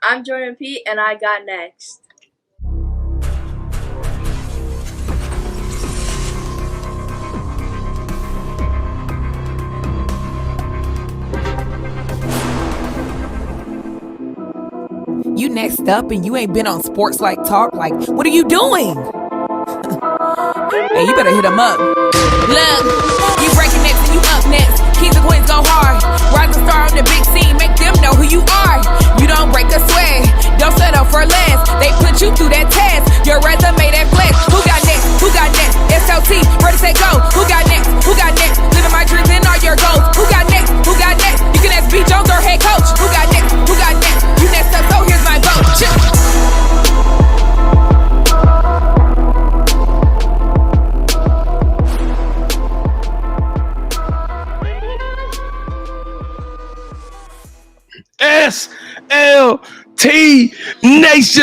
I'm Jordan Pete, and I got next. You next up and you ain't been on Sports Like Talk. Like, what are you doing? Hey, you better hit him up. Look, you breaking next and you up next. Kings and queens go hard. Rise and star on the big scene. Make them know who you are. You don't break a sweat. Don't settle for less. They put you through that test. Your resume that flex. Who got next? Who got next? SLT, ready, set, go. Who got next? Who got next? Living my dreams and all your goals. Who got next? Who got next? You can ask B. Jones or head coach. Who got next? Who got next? You next up, so here's my vote. Chill. SLT Nation,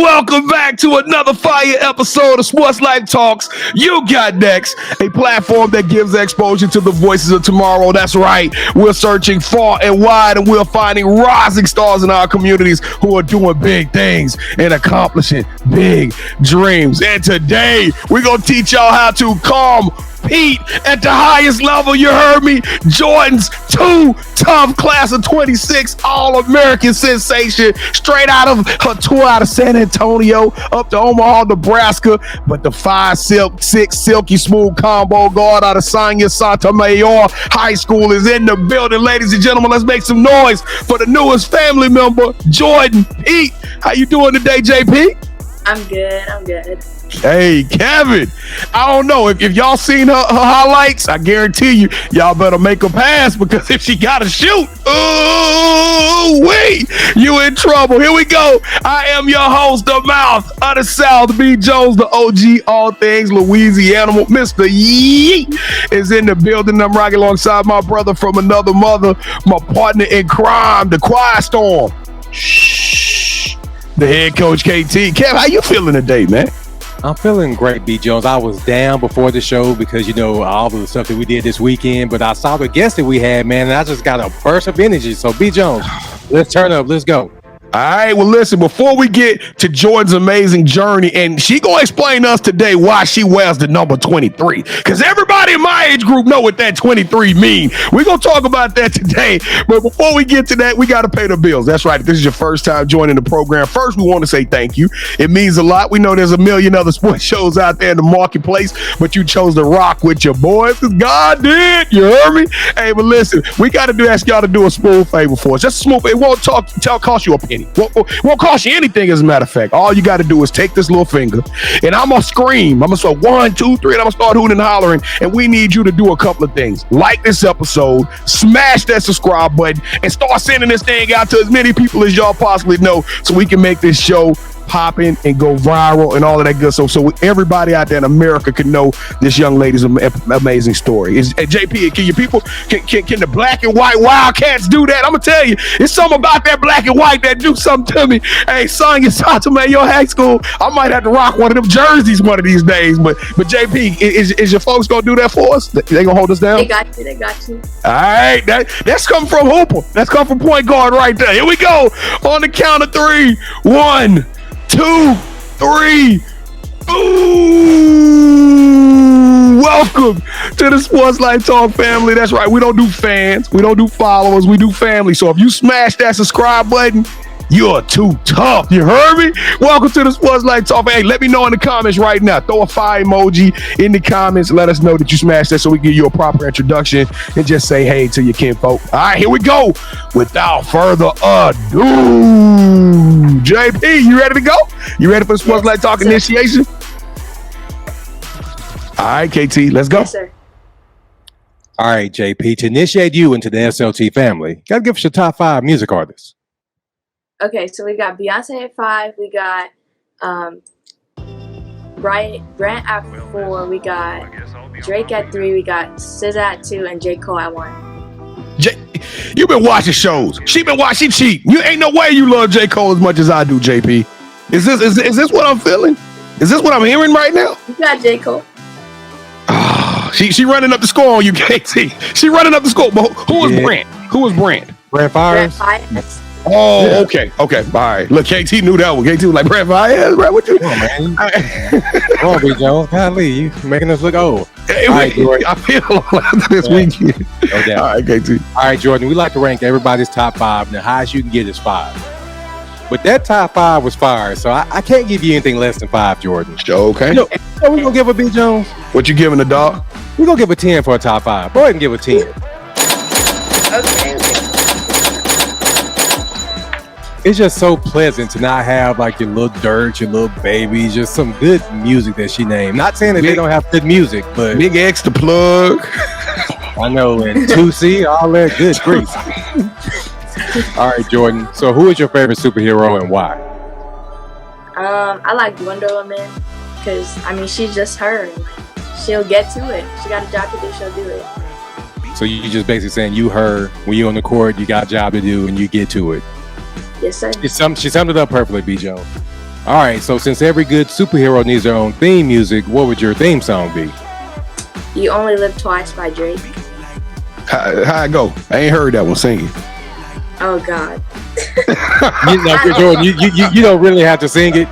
welcome back to another fire episode of Sports Life Talks. You got next, a platform that gives exposure to the voices of tomorrow. That's right, we're searching far and wide, and we're finding rising stars in our communities who are doing big things and accomplishing big dreams. And today, we're gonna teach y'all how to compete at the highest level. You heard me. Jordan's too tough class of 26 All-American sensation, straight out of her tour out of San Antonio up to Omaha, Nebraska. But the 5'6" silky smooth combo guard out of Soniasotomayor High School is in the building. Ladies and gentlemen, let's make some noise for the newest family member, Jordan Pete. How you doing today, JP? I'm good. Hey, Kevin, I don't know if y'all seen her highlights. I guarantee you, y'all better make a pass, because if she got to shoot, wait, you in trouble. Here we go. I am your host, the mouth of the South, B. Jones, the OG, all things Louisiana. Mr. Yee is in the building. I'm rocking alongside my brother from another mother, my partner in crime, the Quiet Storm. Shh. The head coach, KT. Kev, how you feeling today, man? I'm feeling great, B. Jones. I was down before the show because, you know, all of the stuff that we did this weekend, but I saw the guests that we had, man, and I just got a burst of energy. So, B. Jones, let's turn up. Let's go. All right, well, listen, before we get to Jordan's amazing journey, and she gonna explain to us today why she wears the number 23, because everybody in my age group know what that 23 mean. We're gonna talk about that today, but before we get to that, we gotta pay the bills. That's right. If this is your first time joining the program, first, we want to say thank you. It means a lot. We know there's a million other sports shows out there in the marketplace, but you chose to rock with your boys, because God did. You heard me? Hey, but listen, we gotta ask y'all to do a smooth favor for us. Just a smooth. It won't cost you a penny. Won't cost you anything, as a matter of fact. All you got to do is take this little finger, and I'm going to scream. I'm going to say 1, 2, 3, and I'm going to start hooting and hollering, and we need you to do a couple of things. Like this episode, smash that subscribe button, and start sending this thing out to as many people as y'all possibly know, so we can make this show popping and go viral and all of that good stuff, so everybody out there in America can know this young lady's amazing story. JP, can you people, can the black and white Wildcats do that? I'm gonna tell you, it's something about that black and white that do something to me. Hey, 𝐤𝐴𝐺𝐵𝐿 high school, I might have to rock one of them jerseys one of these days. But JP, is your folks gonna do that for us? They gonna hold us down? They got you. All right, that's coming from Hooper. That's coming from point guard right there. Here we go on the count of 3. 1, 2, 3. Ooh, welcome to the Sports Life Talk family. That's right. We don't do fans. We don't do followers. We do family. So if you smash that subscribe button, you're too tough. You heard me? Welcome to the Sports Life Talk. Hey, let me know in the comments right now. Throw a fire emoji in the comments. Let us know that you smashed that, so we give you a proper introduction and just say hey to your kinfolk. All right, here we go. Without further ado, JP, you ready to go? You ready for the Sports Life Talk initiation? All right, KT, let's go. Yes, sir. All right, JP, to initiate you into the SLT family, gotta give us your top 5 music artists. Okay, so we got Beyonce at 5. We got Brent at 4. We got Drake at 3. We got SZA at 2, and 𝐥𝐤 at 1. You been watching shows. She cheating. You ain't no way you love 𝐥𝐤 as much as I do, JP. Is this what I'm feeling? Is this what I'm hearing right now? You got 𝐥𝐤. She running up the score on you, KT. She running up the score. But who was Brent? Who was Brent? Brent Fires. Oh, Yeah. okay. All right. Look, KT knew that one. KT was like, Brad Fires, bro, what you? Come on, man. Come on, B. Jones. Golly, you making us look old. Hey, All right, Jordan. I feel after this weekend. No doubt. All right, KT. All right, Jordan, we like to rank everybody's top 5. The highest you can get is 5. But that top 5 was fire, so I can't give you anything less than 5, Jordan. Okay. You know we're going to give a B. Jones? What you giving the dog? We're going to give a 10 for a top 5. Go ahead and give a 10. Okay. It's just so pleasant to not have like your little dirt, your little babies, just some good music that she named. Not saying that they don't have good music, but Big X the plug. I know, and 2C, all that good grief. All right, Jordan. So who is your favorite superhero and why? I like Wonder Woman because I mean she's just her. She'll get to it. She got a job to do. She'll do it. So you just basically saying you her when you're on the court, you got a job to do, and you get to it. Yes, sir. She summed it up perfectly, B. Jones. All right, so since every good superhero needs their own theme music, what would your theme song be? You Only Live Twice by Drake. How it go? I ain't heard that one. Sing it. Oh God. Jordan, you don't really have to sing it.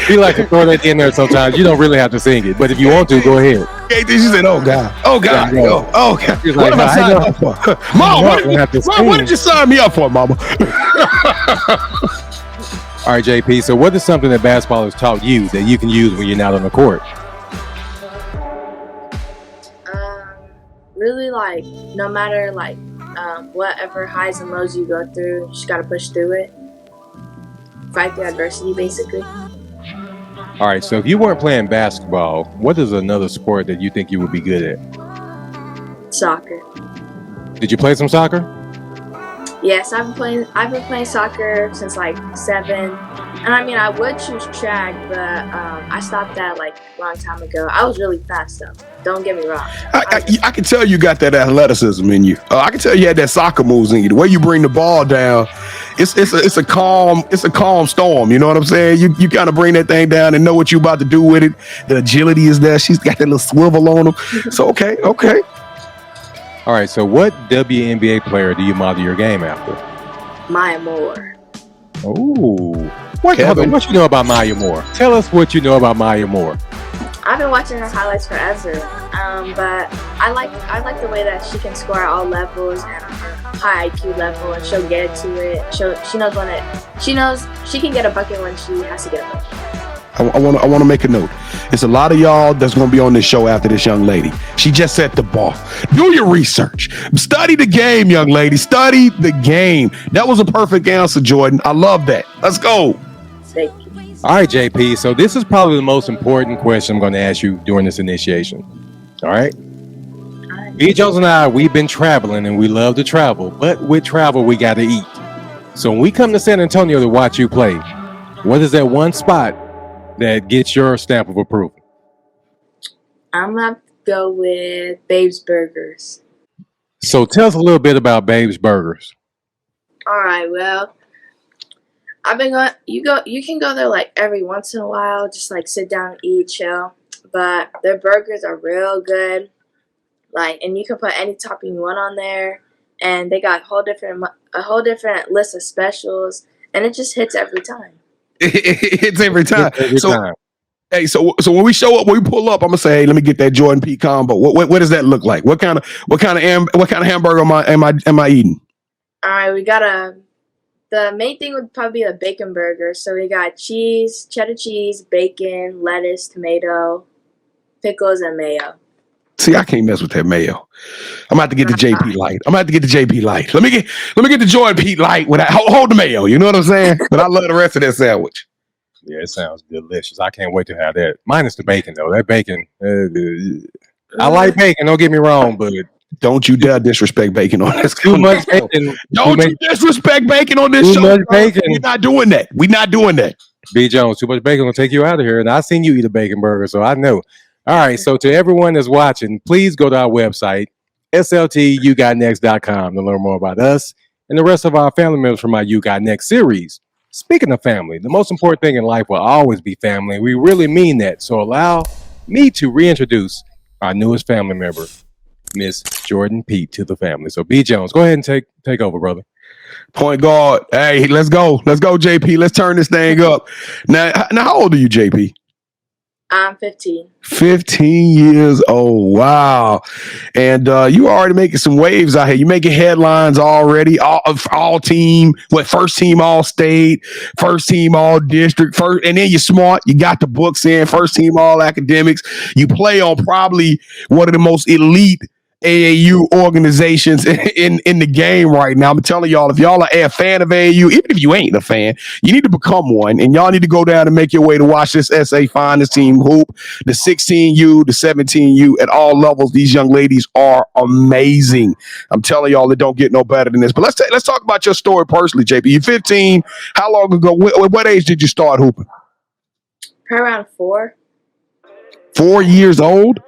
We like to throw that in there sometimes. You don't really have to sing it, but if you want to, go ahead. KT, she said, "Oh God, oh God, Yeah, oh God." She's What like, am I signing up for? Mom, what did you sign me up for, Mama? All right, JP. So, what is something that basketball has taught you that you can use when you're not on the court? Really, like, no matter like whatever highs and lows you go through, you just gotta push through it. Fight through adversity, basically. All right. So, if you weren't playing basketball, what is another sport that you think you would be good at? Soccer. Did you play some soccer? Yes, I've been playing soccer since like 7, and I mean I would choose track, but I stopped that like a long time ago. I was really fast though. Don't get me wrong. I can tell you got that athleticism in you. I can tell you had that soccer moves in you. The way you bring the ball down, it's a calm storm. You know what I'm saying? You kind of bring that thing down and know what you about to do with it. The agility is there. She's got that little swivel on them. So okay. All right. So, what WNBA player do you model your game after? Maya Moore. Oh, what you know about Maya Moore? Tell us what you know about Maya Moore. I've been watching her highlights forever, but I like the way that she can score at all levels and on her high IQ level, and she'll get to it. She knows she can get a bucket when she has to get a bucket. I want to make a note. It's a lot of y'all that's going to be on this show after this young lady. She just set the bar. Do your research. Study the game, young lady. Study the game. That was a perfect answer, Jordan. I love that. Let's go. Thank you. All right, JP. So this is probably the most important question I'm going to ask you during this initiation. All right. B. Jones and I, we've been traveling and we love to travel, but with travel, we got to eat. So when we come to San Antonio to watch you play, what is that one spot that gets your stamp of approval? I'm going to go with Babe's Burgers. So tell us a little bit about Babe's Burgers. All right, well, I've been going. You can go there like every once in a while, just like sit down and eat, chill. But their burgers are real good. Like, and you can put any topping you want on there, and they got a whole different list of specials, and it just hits every time. It hits every time. Every time. Hey, so when we show up, when we pull up, I'm gonna say, hey, let me get that Jordan Pete combo. What does that look like? What kind of hamburger am I eating? All right, we got the main thing would probably be a bacon burger. So we got cheese, cheddar cheese, bacon, lettuce, tomato, pickles, and mayo. See, I can't mess with that mayo. I'm about to get the JP light. Let me get the Jordan Pete light without hold the mayo. You know what I'm saying? But I love the rest of that sandwich. Yeah, it sounds delicious. I can't wait to have that. Minus the bacon, though. That bacon, I like bacon. Don't get me wrong, but don't you dare disrespect bacon on this. Too much bacon. Don't you disrespect bacon on this show. Too much bacon. We're not doing that. B. Jones, too much bacon will take you out of here. And I've seen you eat a bacon burger, so I know. All right, so to everyone that's watching, please go to our website, yougotnext.com, to learn more about us and the rest of our family members from our You Got Next series. Speaking of family, the most important thing in life will always be family. We really mean that. So allow me to reintroduce our newest family member, Miss Jordan Pete, to the family. So B. Jones, go ahead and take over, brother. Point guard. Hey, let's go. Let's go, JP. Let's turn this thing up. Now, how old are you, JP? I'm 15. 15 years old. Wow. And you already making some waves out here. You making headlines already. All team, first team all state, first team all district, first, and then you're smart. You got the books in, first team all academics. You play on probably one of the most elite AAU organizations in the game right now. I'm telling y'all, if y'all are a fan of AAU, even if you ain't a fan, you need to become one, and y'all need to go down and make your way to watch this SA Finest team hoop, the 16U, the 17U, at all levels. These young ladies are amazing. I'm telling y'all, it don't get no better than this. But let's talk about your story personally, JP. You're 15. How long ago? What age did you start hooping? Around 4. 4 years old?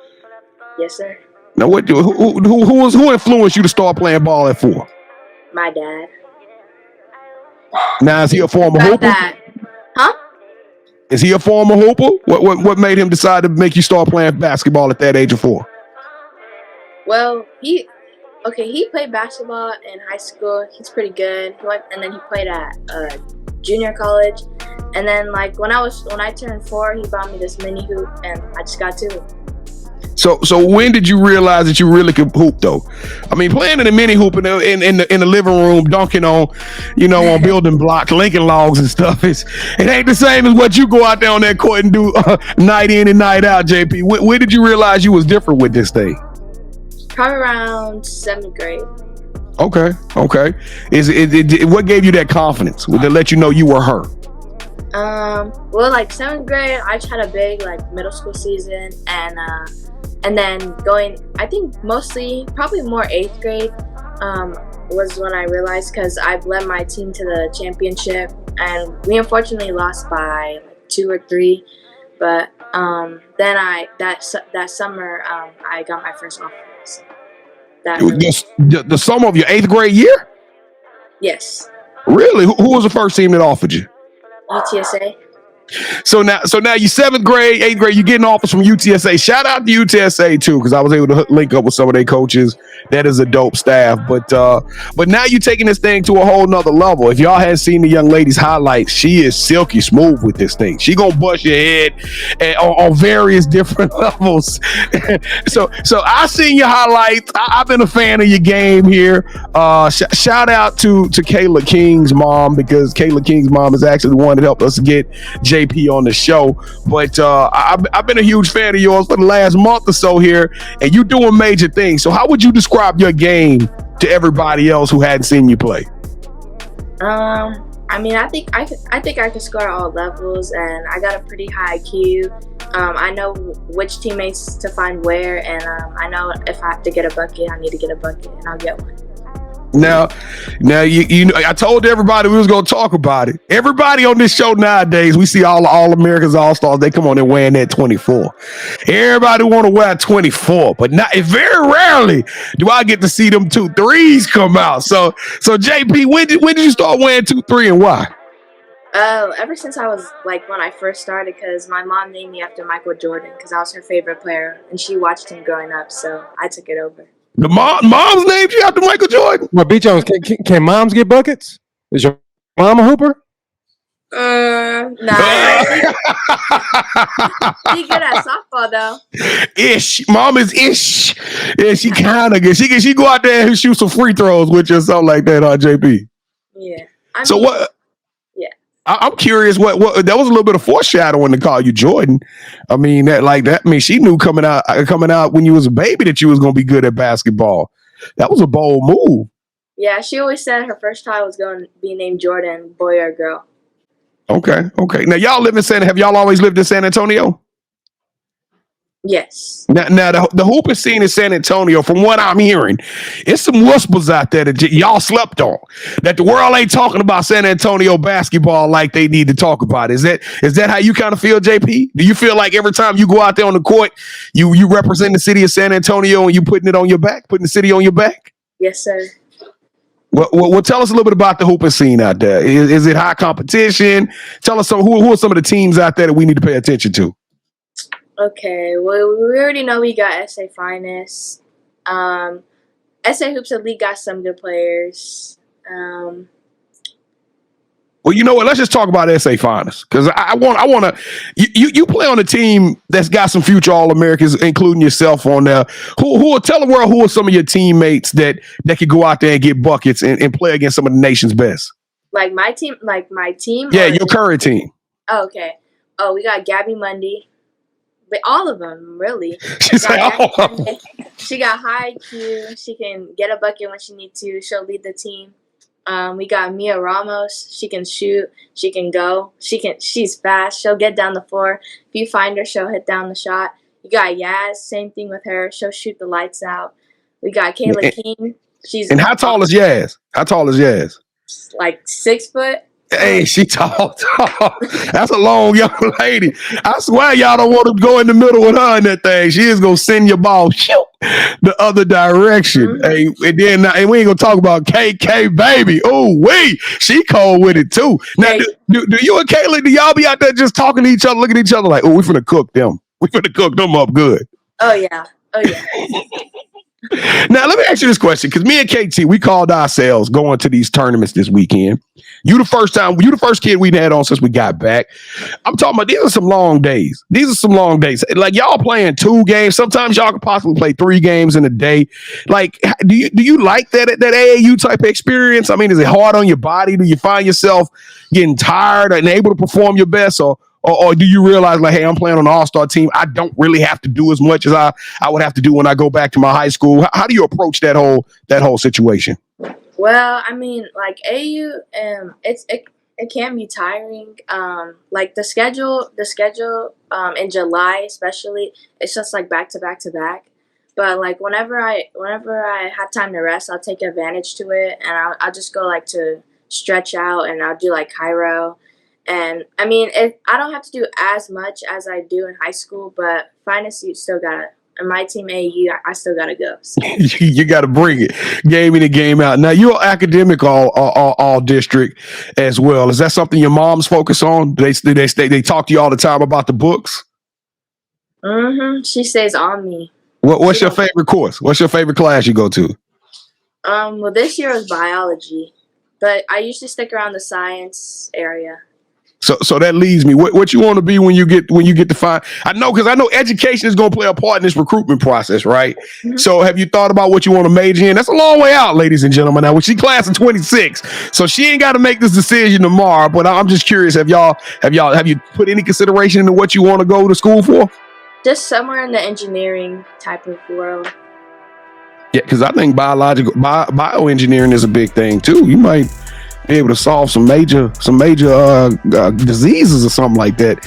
Yes, sir. Now, who influenced you to start playing ball at 4? My dad. Now, is he a former About hooper? that. Huh? Is he a former hooper? What made him decide to make you start playing basketball at that age of 4? Well, he played basketball in high school. He's pretty good. And then he played at junior college. And then like when I turned 4, he bought me this mini hoop, and I just got to it. So when did you realize that you really could hoop though? I mean, playing in a mini hoop in the living room, dunking on, on building blocks, Lincoln logs and stuff. It ain't the same as what you go out there on that court and do night in and night out, JP. When did you realize you was different with this thing? Probably around 7th grade. Okay. What gave you that confidence? Would they let you know you were her? Well, like 7th grade, I just had a big like middle school season, and then going, I think probably more 8th grade, was when I realized, because I led my team to the championship, and we unfortunately lost by like 2 or 3, but then that summer I got my first offer. So The summer of your 8th grade year? Yes. Really? Who was the first team that offered you? UTSA. So now you 7th grade, 8th grade, you're getting offers from UTSA. Shout out to UTSA too, because I was able to link up with some of their coaches. That is a dope staff. But now you're taking this thing to a whole nother level. If y'all hadn't seen the young lady's highlights, she is silky smooth with this thing. She gonna bust your head on various different levels. so I seen your highlights. I've been a fan of your game here. Shout out to Kayla King's mom, because Kayla King's mom is actually the one that helped us get JP on the show. But I've been a huge fan of yours for the last month or so here, and you're doing major things. So how would you describe your game to everybody else who hadn't seen you play? I mean, I think I could score at all levels, and I got a pretty high IQ. I know which teammates to find where, and I know if I have to get a bucket, I need to get a bucket, and I'll get one. Now, you know, I told everybody we was gonna talk about it. Everybody on this show nowadays, we see all Americans, all stars. They come on and wearing that 24. Everybody want to wear 24, but very rarely do I get to see them 2 3s come out. So JP, when did you start wearing 2 3 and why? Ever since I was like when I first started, because my mom named me after Michael Jordan, because I was her favorite player, and she watched him growing up, so I took it over. The mom's named you after Michael Jordan? Well, B. Jones, can moms get buckets? Is your mom a hooper? Nah. She good at softball though. Ish. Mom is ish. Yeah, she kind of good. She go out there and shoot some free throws with you or something like that, JP. Yeah. What? Yeah. I'm curious. What? That was a little bit of foreshadowing to call you Jordan. I mean that. I mean, she knew coming out when you was a baby that you was gonna be good at basketball. That was a bold move. Yeah, she always said her first child was going to be named Jordan, boy or girl. Okay. Now y'all live in have y'all always lived in San Antonio? Yes. Now the hooping scene in San Antonio, from what I'm hearing, it's some whispers out there that y'all slept on. That the world ain't talking about San Antonio basketball like they need to talk about. Is that how you kind of feel, JP? Do you feel like every time you go out there on the court, you represent the city of San Antonio and you putting the city on your back? Yes, sir. Well, tell us a little bit about the hooping scene out there. Is it high competition? Tell us who are some of the teams out there that we need to pay attention to? Okay, well, we already know we got SA Finest. SA Hoops Elite got some good players. Well, you know what? Let's just talk about SA Finest because I want to. You play on a team that's got some future All-Americans, including yourself on there. Who tell the world who are some of your teammates that could go out there and get buckets and play against some of the nation's best? Like my team. Yeah, your current team. Oh, okay. Oh, we got Gabby Mundy. But all of them, really. She's like, oh. She got high IQ. She can get a bucket when she needs to. She'll lead the team. We got Mia Ramos. She can shoot. She can go. She's fast. She'll get down the floor. If you find her, she'll hit down the shot. You got Yaz. Same thing with her. She'll shoot the lights out. We got Kayla King. And how tall is Yaz? Like 6 foot. Hey, she tall. That's a long young lady. I swear y'all don't want to go in the middle with her in that thing. She is going to send your ball the other direction. Mm-hmm. Hey, and we ain't going to talk about KK, baby. Oh, she cold with it too. Now, do you and Kayla, do y'all be out there just talking to each other, looking at each other like, oh, we finna cook them. We finna cook them up good. Oh, yeah. Now, let me ask you this question, because me and KT, we called ourselves going to these tournaments this weekend. You the first kid we've had on since we got back. I'm talking about these are some long days. Like y'all playing 2 games. Sometimes y'all could possibly play 3 games in a day. Like, do you like that AAU type of experience? I mean, is it hard on your body? Do you find yourself getting tired and able to perform your best, or do you realize, like, hey, I'm playing on an all-star team. I don't really have to do as much as I would have to do when I go back to my high school. How do you approach that whole situation? Well, I mean, like AU, it can be tiring. Like the schedule, in July especially, it's just like back to back to back. But like whenever I have time to rest, I'll take advantage to it, and I'll just go like to stretch out, and I'll do like chiro. And I mean, I don't have to do as much as I do in high school, but finest, you still gotta. In my team AU, I still gotta go. So. You gotta bring it, game in and game out. Now you're academic all district as well. Is that something your mom's focus on? They talk to you all the time about the books. Mm-hmm. She stays on me. What's your favorite course? What's your favorite class you go to? Well, this year was biology, but I usually stick around the science area. So that leads me. What you want to be when you get to find? I know education is going to play a part in this recruitment process, right? Mm-hmm. So have you thought about what you want to major in? That's a long way out, ladies and gentlemen. Now, she class of 26, so she ain't got to make this decision tomorrow. But I'm just curious. Have you put any consideration into what you want to go to school for? Just somewhere in the engineering type of world. Yeah, because I think bioengineering is a big thing too. You might be able to solve some major diseases or something like that.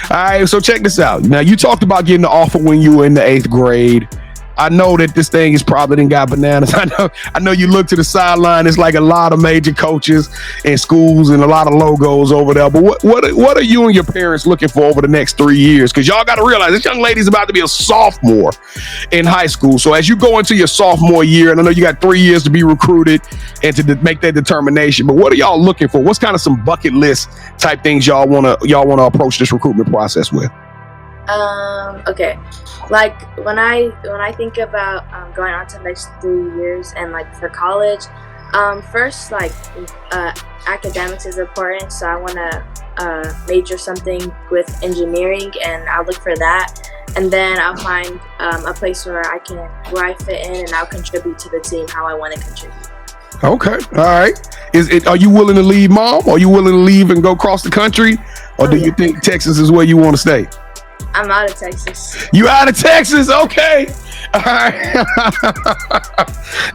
All right, so check this out. Now, you talked about getting the offer when you were in the 8th grade. I know that this thing is probably done got bananas. I know you look to the sideline. It's like a lot of major coaches and schools and a lot of logos over there. But what are you and your parents looking for over the next 3 years? Because y'all got to realize this young lady's about to be a sophomore in high school. So as you go into your sophomore year, and I know you got 3 years to be recruited and to make that determination. But what are y'all looking for? What's kind of some bucket list type things y'all wanna approach this recruitment process with? Okay. Like when I think about going on to the next 3 years and like for college, first like academics is important, so I want to major something with engineering, and I'll look for that, and then I'll find a place where I fit in, and I'll contribute to the team how I want to contribute. Okay, all right. Are you willing to leave mom? Are you willing to leave and go across the country, or do you think Texas is where you want to stay? I'm out of Texas. You out of Texas? Okay. All right.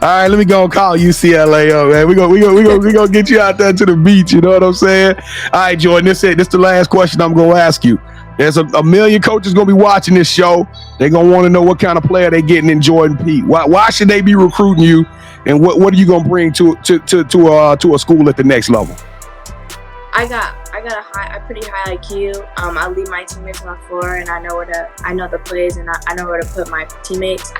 All right, let me go and call UCLA up, man. We gonna get you out there to the beach, you know what I'm saying? All right, Jordan, this is the last question I'm gonna ask you. There's a million coaches gonna be watching this show. They're gonna want to know what kind of player they're getting in Jordan Pete. Why should they be recruiting you, and what are you gonna bring to a school at the next level? I got a pretty high IQ. I lead my teammates on the floor, and I know the plays, and I know where to put my teammates.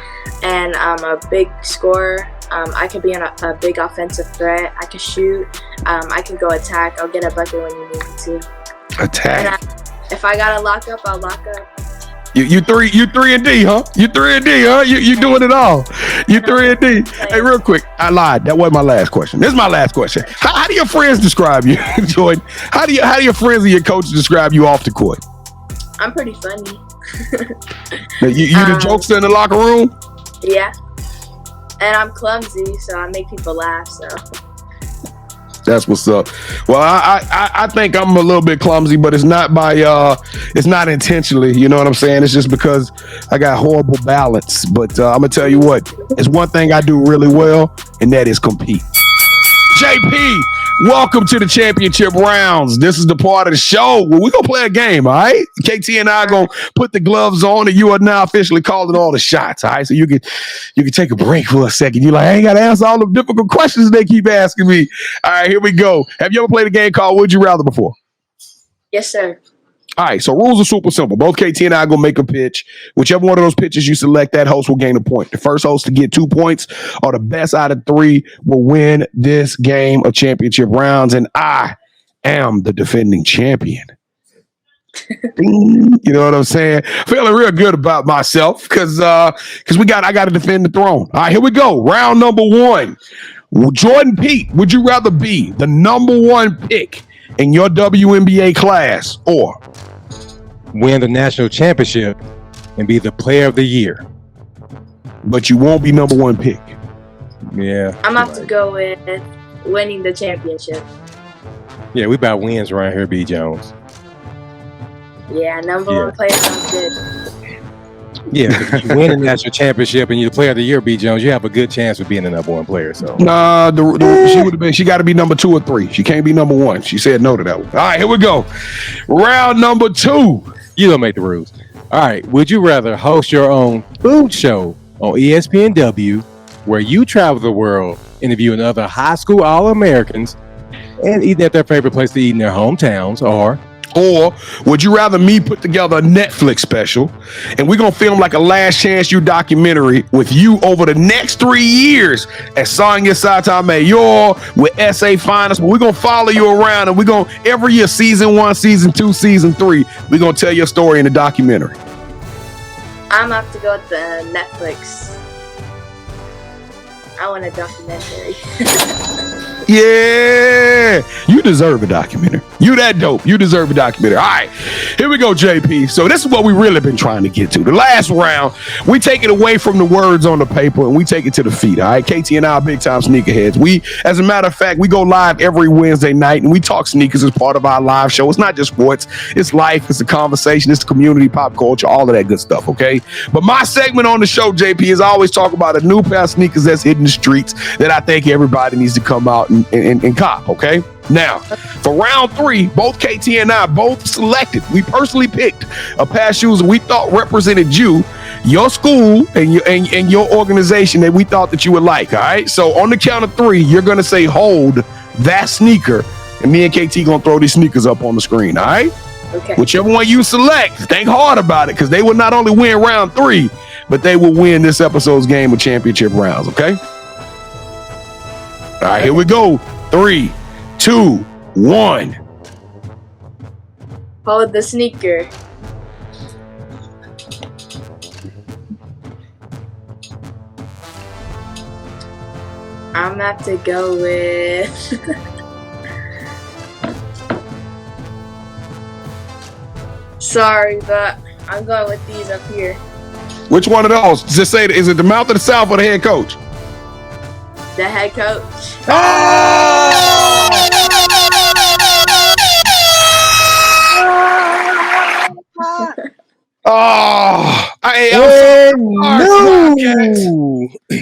And I'm a big scorer. I could be a big offensive threat. I can shoot. I can go attack. I'll get a bucket when you need me to. Attack. And if I gotta lock up, I'll lock up. You 3 and D, huh? You 3 and D, huh? You doing it all. You 3 and D. Hey, real quick, I lied. That wasn't my last question. This is my last question. How do your friends describe you, Jordan? How do your friends and your coaches describe you off the court? I'm pretty funny. You the jokester in the locker room? Yeah. And I'm clumsy, so I make people laugh, so. That's what's up. Well, I think I'm a little bit clumsy, but it's not it's not intentionally. You know what I'm saying? It's just because I got horrible balance. But I'm gonna tell you what, it's one thing I do really well, and that is compete. JP, welcome to the championship rounds. This is the part of the show where we're gonna play a game, all right? KT and I are gonna put the gloves on, and you are now officially calling all the shots, all right? So you can take a break for a second. You're like, I ain't gotta answer all the difficult questions they keep asking me. All right, here we go. Have you ever played a game called Would You Rather before? Yes, sir. All right, so rules are super simple. Both KT and I are going to make a pitch. Whichever one of those pitches you select, that host will gain a point. The first host to get 2 points or the best out of 3 will win this game of championship rounds. And I am the defending champion. You know what I'm saying? Feeling real good about myself because I got to defend the throne. All right, here we go. Round number 1. Jordan Pete, would you rather be the number 1 pick in your WNBA class or win the national championship and be the player of the year? But you won't be number 1 pick. Yeah. I'm about to go with winning the championship. Yeah, we about wins around here, B. Jones. Yeah, number 1 player sounds good. Yeah, if you win the national championship and you're the player of the year, B. Jones, you have a good chance of being the number 1 player. So nah, she would have been. She got to be number 2 or 3. She can't be number 1. She said no to that one. All right, here we go. Round number 2. You don't make the rules. All right, would you rather host your own food show on ESPNW, where you travel the world interviewing other high school All-Americans and eating at their favorite place to eat in their hometowns, or would you rather me put together a Netflix special and we're going to film like a Last Chance You documentary with you over the next 3 years at soniasotomayor with SA Finest, but we're going to follow you around and we're going to every year, season 1, season 2, season 3, we're going to tell your story in the documentary. I'm going to have to go with the Netflix. I want a documentary. Yeah, you deserve a documentary. You that dope. You deserve a documentary. All right, here we go, JP. So this is what we really been trying to get to. The last round, we take it away from the words on the paper and we take it to the feet. All right, KT and I are big time sneakerheads. We, as a matter of fact, we go live every Wednesday night and we talk sneakers as part of our live show. It's not just sports. It's life. It's a conversation. It's the community, pop culture, all of that good stuff. Okay, but my segment on the show, JP, is I always talk about a new pair of sneakers that's hitting the streets that I think everybody needs to come out and cop. Okay. Now, for round 3, both KT and I both selected. We personally picked a pair of shoes that we thought represented you, your school, and your organization that we thought that you would like. All right. So on the count of 3, you're gonna say hold that sneaker, and me and KT gonna throw these sneakers up on the screen. All right. Okay. Whichever one you select, think hard about it, because they will not only win round 3, but they will win this episode's game of championship rounds. Okay. All right. Here we go. 3, 2, 1. Hold the sneaker. I'm gonna have to go with sorry, but I'm going with these up here. Which one of those? Just say, is it the mouth of the South or the head coach? The head coach. No.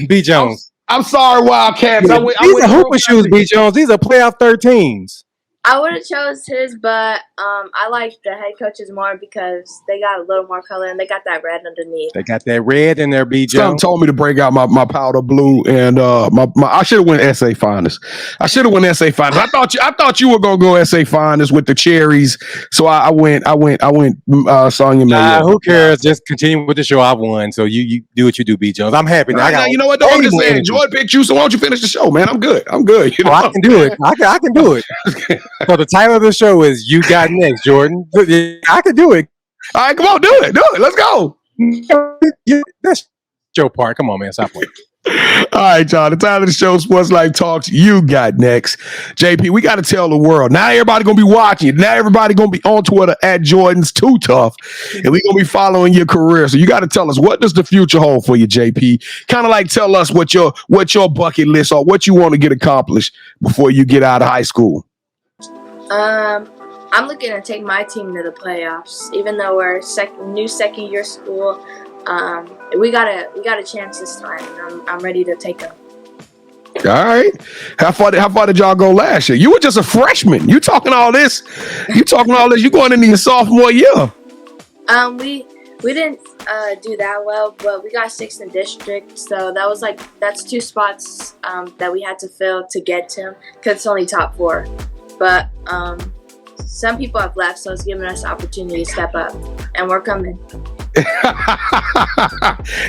B. Jones. I'm sorry, Wildcats. These are hooper shoes, B. Jones. These are playoff 13s. I would have chose his, but I like the head coaches more because they got a little more color and they got that red underneath. They got that red in there, B. Jones. Someone told me to break out my powder blue and I should have went SA Finest. I thought you were gonna go SA Finest with the cherries, so I went Sonya Mayer. Who cares? Just continue with the show. I won, so you do what you do, B. Jones. I'm happy now. You know what? Though, I'm just saying, Jordan picked you, so why don't you finish the show, man? I'm good. You know? I can do it. I can do it. So the title of the show is "You Got Next," Jordan. I can do it. All right, come on, do it. Let's go. Yeah, that's your part. Come on, man. Stop playing. All right, y'all. The time of the show, Sports Life Talks. You got next. JP, we got to tell the world. Now everybody going to be watching. Now everybody going to be on Twitter at Jordan's Too Tough. And we going to be following your career. So you got to tell us, what does the future hold for you, JP? Kind of like tell us what your bucket list or what you want to get accomplished before you get out of high school. I'm looking to take my team to the playoffs. Even though we're new second year school, we got a chance this time, and I'm ready to take them. All right. How far did y'all go last year? You were just a freshman. You talking all this? You going into your sophomore year? We didn't do that well, but we got 6th in district, so that's 2 spots that we had to fill to get to him, because it's only top 4. But some people have left, so it's giving us the opportunity to step up, and we're coming.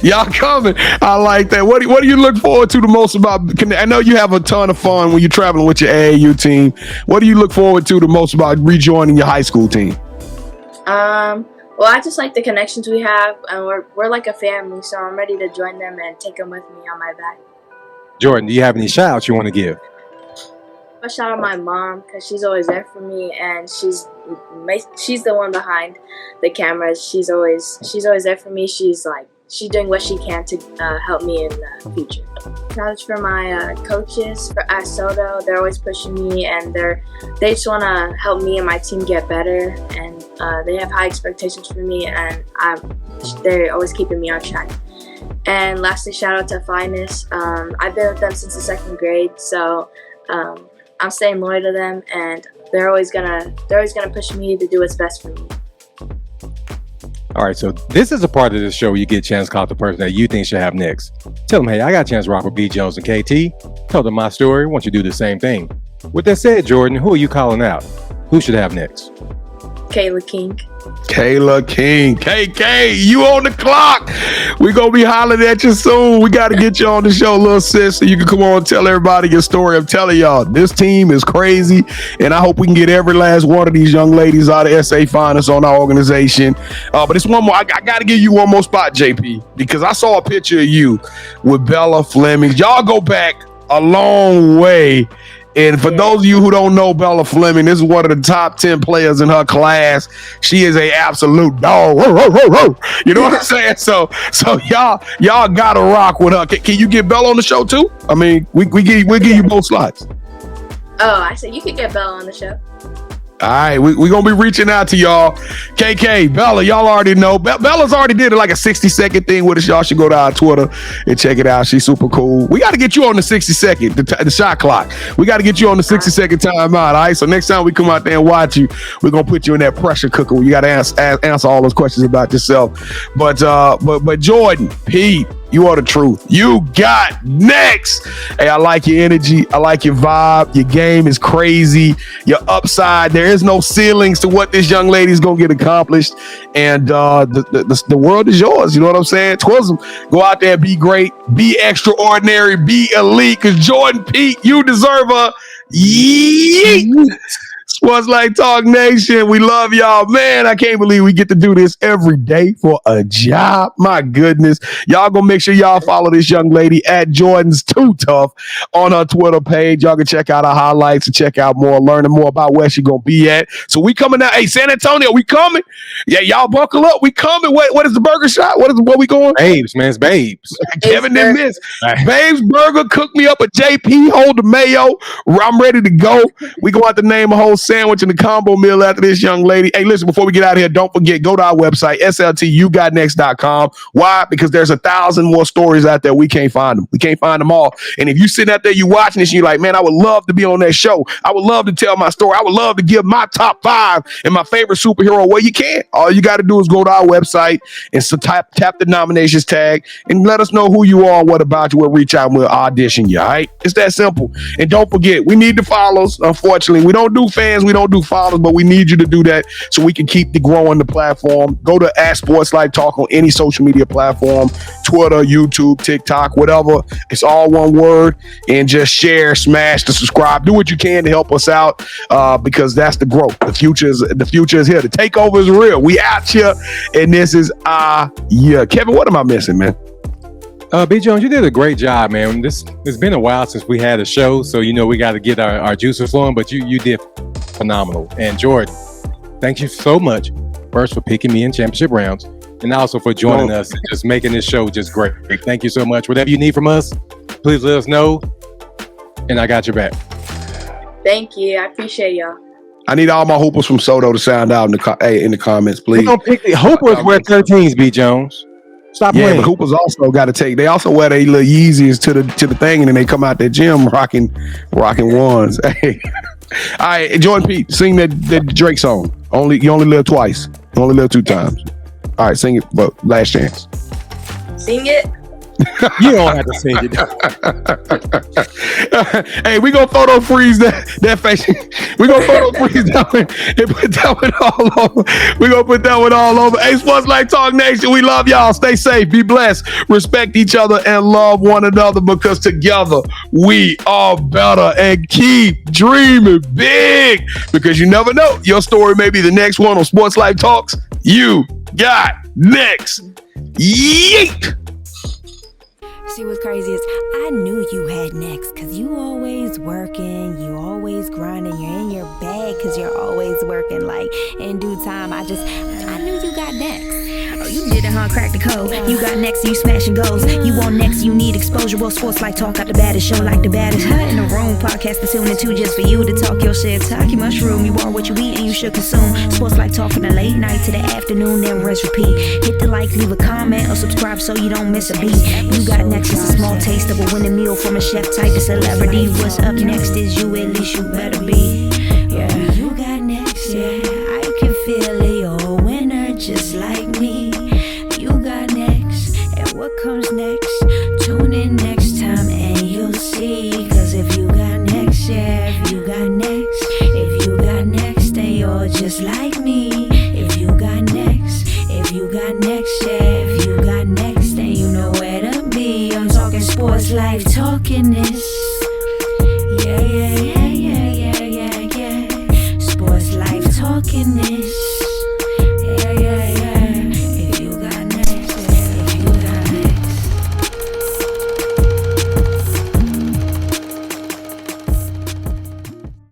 Y'all coming. I like that. What do you look forward to the most about? I know you have a ton of fun when you're traveling with your AAU team. What do you look forward to the most about rejoining your high school team? Well, I just like the connections we have, and we're like a family, so I'm ready to join them and take them with me on my back. Jordan, do you have any shout outs you want to give? A shout out my mom, because she's always there for me, and she's the one behind the cameras. She's always there for me. She's doing what she can to help me in the future. Shout out for my coaches at Soto. They're always pushing me, and they just want to help me and my team get better, and they have high expectations for me, and they're always keeping me on track. And lastly, shout out to Finest. I've been with them since the 2nd grade, so I'm staying loyal to them, and they're always gonna push me to do what's best for me. All right, so this is a part of the show where you get a chance to call the person that you think should have next. Tell them, hey, I got a chance to rock with B. Jones and KT. Tell them my story. I want you to do the same thing. With that said, Jordan, who are you calling out? Who should have next? Kayla King. KK, you on the clock. We gonna be hollering at you soon. We gotta get you on the show, little sis, so you can come on and tell everybody your story. I'm telling y'all, this team is crazy, and I hope we can get every last one of these young ladies out of SA Finest on our organization. But it's one more. I gotta give you one more spot, JP, because I saw a picture of you with Bella Fleming. Y'all go back a long way. And for those of you who don't know Bella Fleming, this is one of the top 10 players in her class. She is a absolute dog. You know what I'm saying? So y'all gotta rock with her. Can you get Bella on the show too? I mean, we'll give you both slots. Oh, I said you could get Bella on the show. All right, we're going to be reaching out to y'all. KK, Bella, y'all already know. Bella's already did like a 60-second thing with us. Y'all should go to our Twitter and check it out. She's super cool. We got to get you on the 60-second, the shot clock. We got to get you on the 60-second timeout, all right? So next time we come out there and watch you, we're going to put you in that pressure cooker where you got to answer all those questions about yourself. But Jordan, Pete, you are the truth. You got next. Hey, I like your energy. I like your vibe. Your game is crazy. Your upside. There is no ceilings to what this young lady is going to get accomplished. And the world is yours. You know what I'm saying? Twism. Go out there and be great. Be extraordinary. Be elite. Because Jordan, Pete, you deserve a yeet. Sports Like Talk Nation, we love y'all. Man, I can't believe we get to do this every day for a job. My goodness. Y'all gonna make sure y'all follow this young lady at Jordan's Too Tough on her Twitter page. Y'all can check out her highlights and check out more, learning more about where she gonna be at. So we coming out. Hey, San Antonio, we coming. Yeah, y'all buckle up. We coming. What is the burger shot? What we going? Babes, man, it's Babes. Kevin didn't miss. Babes Burger, cook me up a JP, hold the mayo. I'm ready to go. We go out to name a whole sandwich and a combo meal after this young lady. Hey, listen, before we get out of here, don't forget, go to our website, yougotnext.com. Why? Because there's 1,000 more stories out there. We can't find them. We can't find them all. And if you sitting out there, you watching this, and you're like, man, I would love to be on that show. I would love to tell my story. I would love to give my top 5 and my favorite superhero. Well, you can't. All you got to do is go to our website and tap the nominations tag and let us know who you are and what about you. We'll reach out and we'll audition you, all right? It's that simple. And don't forget, we need the follows. Unfortunately, we don't do fan fans. We don't do followers, but we need you to do that so we can keep growing the platform. Go to @SportsLifeTalk on any social media platform, Twitter, YouTube, TikTok, whatever. It's all one word. And just share, smash the subscribe. Do what you can to help us out because that's the growth. The future is here. The takeover is real. We out here, and this is yeah. Kevin, what am I missing, man? B. Jones, you did a great job, man. It's been a while since we had a show, so we got to get our juices flowing, but you did phenomenal. And Jordan, thank you so much, first for picking me in championship rounds, and also for joining us and just making this show just great. Thank you so much. Whatever you need from us, please let us know, and I got your back. Thank you. I appreciate y'all. I need all my hoopers from Soto to sound out in the comments, please. We don't pick the hoopers wear 13s, B. Jones. Stop playing. But hoopers also got to take. They also wear their little Yeezys to the thing, and then they come out their gym rocking ones. Hey, all right, Jordan Pete, sing that Drake song. You only live twice. You only live 2 times. All right, sing it. But last chance. Sing it. You don't have to sing it. Hey, we gonna photo freeze that face. We gonna photo freeze that one and put that one all over. We gonna put that one all over. Hey, Sports Life Talk Nation, we love y'all. Stay safe, be blessed, respect each other, and love one another because together we are better. And keep dreaming big because you never know. Your story may be the next one on Sports Life Talks. You got next. Yeet. See, what's crazy is I knew you had next because you always working, you always grinding, you're in your bag because you're always working. Like in due time, I knew you got next. Oh, you did it, huh? Crack the code. You got next, you smashing goals. You want next, you need exposure. Well, Sports Like Talk got the baddest show, like the baddest in the room. Podcast to tune into just for you to talk your shit. Talk your mushroom. You are what you eat and you should consume. Sports Like Talk from the late night to the afternoon, then rest repeat. Hit the like, leave a comment, or subscribe so you don't miss a beat. You got next is a small taste of a winning meal from a chef type of celebrity. What's up next is you, at least you better be. Yeah, you got next, yeah. I can feel it, you're a winner just like me. You got next, and what comes next? Tune in next time and you'll see. Cause if you got next, yeah, if you got next, if you got next, then you're just like me. If you got next, if you got next, yeah, if you got next, then you know where to be. I'm talking Sports Life, talking this. Yeah. Sports Life, talking this.